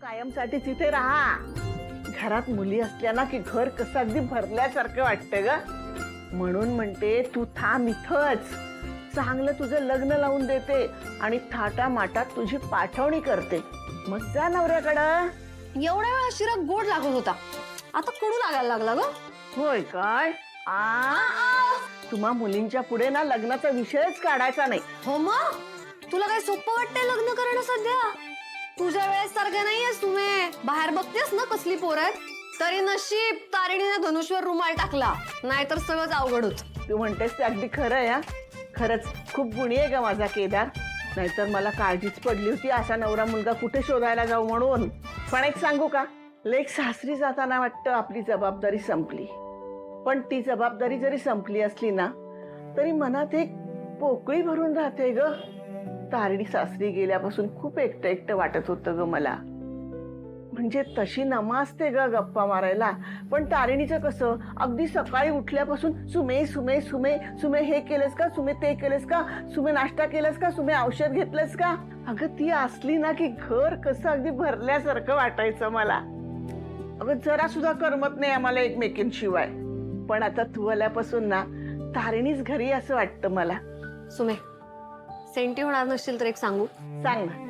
कायमसाठी तिथे राहा. घरात मुली असल्या ना की घर कसं अगदी भरल्यासारखं वाटतं ग. म्हणून म्हणते तू थांब इथंच. चांगलं तुझं लग्न लावून देते आणि थाटामाटात तुझी पाठवणी करते. मग जा नवऱ्याकडं. एवढ्या वेळा शिरा गोड लागत होता, आता कडू लागायला लागला ग. होय काय? तुम्हा मुलींच्या पुढे ना लग्नाचा विषयच काढायचा नाही. हो मग तुला काय सोपं वाटतंय लग्न करणं सध्या? तुझ्या वेळेस सारखं नाहीयेस तुम्ही. बाहेर बघतेस ना कसली पोरं आहेत. तरी नशीब तारिणीने धनुष्वर रुमाल टाकला, नाहीतर सगळंच अवघड होत. तू म्हणतेस ते अगदी खरं आहे. खरंच खूप गुणी आहे ग माझा केदार. नाहीतर मला काळजीच पडली होती असा नवरा मुलगा कुठे शोधायला जाऊ म्हणून. पण एक सांगू का, लेक सासरी जाताना वाटतं आपली जबाबदारी संपली. पण ती जबाबदारी जरी संपली असली ना तरी मनात एक पोकळी भरून राहते ग. तारिणी सासरी गेल्यापासून खूप एकटं एकटं वाटत होतं ग मला. म्हणजे तशी नमा असते ग गप्पा मारायला, पण तारिणीचं कसं अगदी सकाळी उठल्यापासून सुमे सुमे सुमे सुमे, हे केलंस का सुमे, ते केलंस का सुमे, नाश्ता केलंस का सुमे, औषध घेतलंस का. अगं ती असली ना की घर कसं अगदी भरल्यासारखं वाटायचं मला. अगं जरा सुद्धा करमत नाही आम्हाला एकमेकींशिवाय. पण आता तू आल्यापासून ना तारिणीच घरी असं वाटतं मला. सुमे, सेंटी होणार नसशील तर एक सांगू? सांग ना.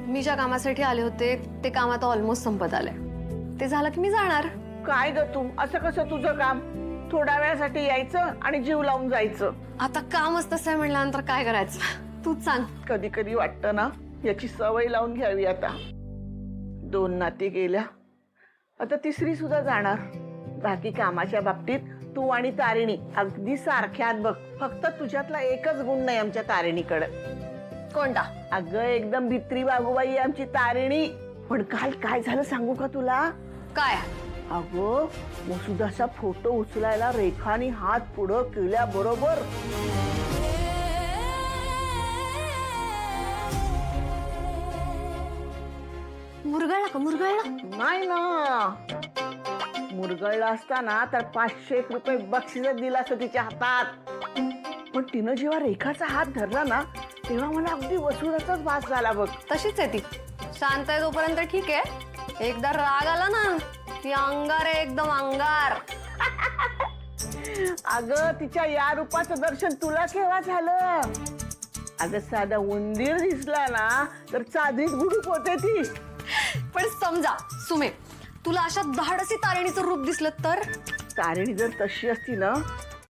मी ज्या कामासाठी आले होते ते काम आता ऑलमोस्ट संपत आलंय. ते झालं की मी जाणार. काय ग तू, असं कसं तुझं काम? थोड्या वेळासाठी यायचं आणि जीव लावून जायचं. आता कामच तसं आहे म्हणल्यानंतर काय करायचं, तूच सांग. कधी कधी वाटतं ना याची सवय लावून घ्यावी. आता 2 नाती गेल्या, आता 3री सुद्धा जाणार. बाकी कामाच्या बाबतीत तू आणि तारिणी अगदी सारख्यात बघ. फक्त तुझ्यातला एकच गुण नाही आमच्या तारिणीकडे. कोणता? अगं एकदम भित्री बागुबाई आमची तारिणी. पण काल काय झालं सांगू का तुला? काय? अगं मसुदाचा फोटो उचलायला रेखानी हात पुढं केल्या बरोबर मुरगळला का? मुरगळला नाही ना. मुरगळला असताना तर 500 रुपये बक्षीस दिला असं तिच्या हातात. पण तिनं जेव्हा रेखाचा हात धरला ना तेव्हा मला अगदी वसुदाचाच भास झाला बघ. तशीच आहे ती. शांत आहे तोपर्यंत ठीक आहे, एकदा राग आला ना ती अंगार आहे, एकदम अंगार. अगं तिच्या या रूपाचं दर्शन तुला केव्हा झालं? अगं साधा उंदीर दिसला ना तर चादरीत गुडूप होते ती. पण समजा सुमे, तुला अशा धाडसी तारिणीचं रूप दिसलं तर? तारिणी जर तशी असती ना